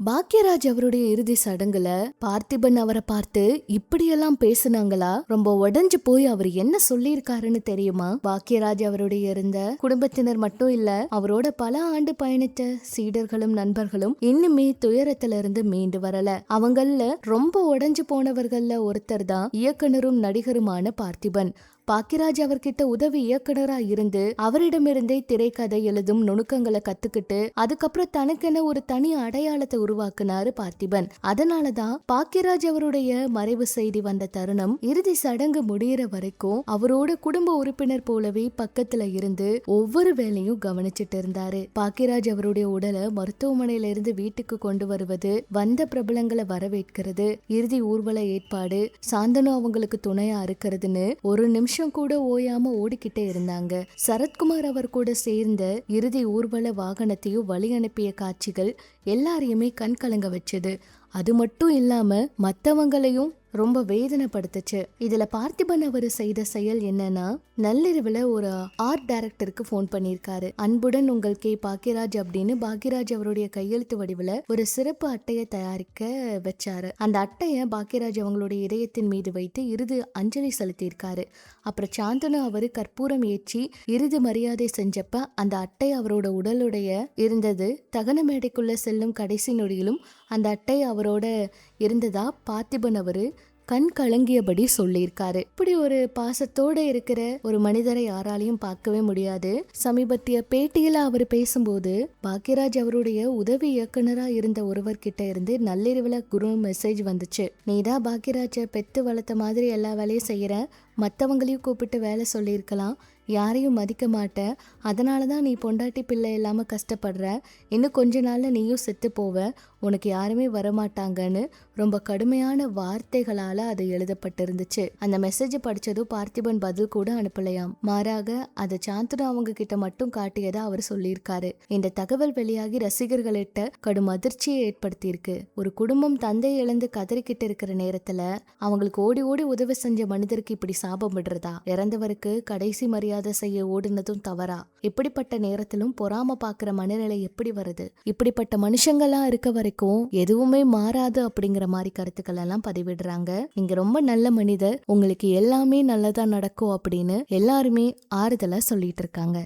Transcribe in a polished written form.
பாக்யராஜ் அவருடைய இறுதி சடங்குல பார்த்திபன் அவரை பார்த்து இப்படியெல்லாம் பேசுனாங்களா? ரொம்ப உடைஞ்சு போய் அவர் என்ன சொல்லியிருக்காருன்னு தெரியுமா? பாக்யராஜ் அவருடைய இருந்த குடும்பத்தினர் மட்டும் இல்ல, அவரோட பல ஆண்டு பயணித்த சீடர்களும் நண்பர்களும் இன்னுமே துயரத்துல இருந்து மீண்டு வரல. அவங்கள ரொம்ப உடைஞ்சு போனவர்கள்ல ஒருத்தர் தான் இயக்குனரும் நடிகருமான பார்த்திபன். பாக்யராஜ் அவர்கிட்ட உதவி இயக்குனரா இருந்து அவரிடமிருந்தே திரைக்கதை எழுதும் நுணுக்கங்களை கத்துக்கிட்டு அதுக்கப்புறம் தனக்கென ஒரு தனி அடையாளத்தை உருவாக்குனாரு பார்த்திபன். அதனாலதான் பாக்யராஜ் அவருடைய மறைவு செய்தி வந்த தருணம் இறுதி சடங்கு முடியற வரைக்கும் அவரோட குடும்ப உறுப்பினர் போலவே பக்கத்துல இருந்து ஒவ்வொரு வேலையும் கவனிச்சிட்டு இருந்தாரு. பாக்யராஜ் அவருடைய உடலை மருத்துவமனையில இருந்து வீட்டுக்கு கொண்டு வருவது, வந்த பிரபலங்களை வரவேற்கிறது, இறுதி ஊர்வல ஏற்பாடு, சாந்தனு அவங்களுக்கு துணையா இருக்கிறதுன்னு ஒரு நிமிஷம் கூட ஓயாம ஓடிக்கிட்டே இருந்தாங்க. சரத்குமார் அவர் கூட சேர்ந்த இறுதி ஊர்வல வாகனத்தையும் வழி அனுப்பிய காட்சிகள் எல்லாரையுமே கண் கலங்க வச்சது. அது மட்டும் இல்லாம மத்தவங்களையும் ரொம்ப வேதனைப்படுத்துச்சு. இதுல பார்த்திபன் அவர் செய்த செயல் என்னன்னா, நள்ளிரவுல ஒரு ஆர்ட் டைரக்டருக்கு போன் பண்ணிருக்காரு. அன்புடன் உங்கள் கே பாக்யராஜ் அப்படின்னு பாக்யராஜ் அவருடைய கையெழுத்து வடிவுல ஒரு சிறப்பு அட்டையை தயாரிக்க வச்சாரு. அந்த அட்டைய பாக்யராஜ் அவங்களுடைய இதயத்தின் மீது வைத்து இறுதி அஞ்சலி செலுத்தியிருக்காரு. அப்புறம் சாந்தனு அவரு கற்பூரம் ஏற்றி இறுதி மரியாதை செஞ்சப்ப அந்த அட்டை அவரோட உடலுடைய இருந்தது. தகன மேடைக்குள்ள செல்லும் கடைசி நொடியிலும் அந்த அட்டை அவரோட இருந்ததா பார்த்திபன் அவரு கண் கலங்கியபடி சொல்லியிருக்காரு. இப்படி ஒரு பாசத்தோட இருக்கிற ஒரு மனிதரை யாராலையும் பார்க்கவே முடியாது. சமீபத்திய பேட்டியில அவர் பேசும்போது பாக்யராஜ் அவருடைய உதவி இயக்குனரா இருந்த ஒருவர்கிட்ட இருந்து நள்ளிரவுல குரு மெசேஜ் வந்துச்சு. நீதான் பாக்யராஜ பெத்து வளர்த்த மாதிரி எல்லா வேலையும் செய்யற, மற்றவங்களையும் கூப்பிட்டு வேலை சொல்லியிருக்கலாம், யாரையும் மதிக்க மாட்டேன், அதனாலதான் நீ பொண்டாட்டி பிள்ளை இல்லாம கஷ்டப்படுற, இன்னும் கொஞ்ச நாள்ல நீயும் செத்து போவ, உனக்கு யாருமே வரமாட்டாங்கன்னு ரொம்ப கடுமையான வார்த்தைகளால அது எழுதப்பட்டிருந்துச்சு. அந்த மெசேஜ் படிச்சதும் பார்த்திபன் பதில் கூட அனுப்பலையாம். மாறாக அதை சாந்தனு அவங்க கிட்ட மட்டும் காட்டியதா அவர் சொல்லியிருக்காரு. இந்த தகவல் வெளியாகி ரசிகர்களிட்ட கடும் அதிர்ச்சியை ஏற்படுத்தியிருக்கு. ஒரு குடும்பம் தந்தையை இழந்து கதறிக்கிட்டு இருக்கிற நேரத்துல அவங்களுக்கு ஓடி ஓடி உதவி செஞ்ச மனிதருக்கு இப்படி சாபம் விடுறதா? இறந்தவருக்கு கடைசி மரியாதை செய்ய ஓடுனதும் தவறா? இப்படிப்பட்ட நேரத்திலும் பொறாம பாக்குற மனநிலை எப்படி வருது? இப்படிப்பட்ட மனுஷங்களா இருக்க வரைக்கும் எதுவுமே மாறாது அப்படிங்கிற மாதிரி கருத்துக்கள் எல்லாம் பதிவிடுறாங்க. நீங்க ரொம்ப நல்ல மனிதர், உங்களுக்கு எல்லாமே நல்லதா நடக்கும் அப்படின்னு எல்லாருமே ஆறுதலா சொல்லிட்டு இருக்காங்க.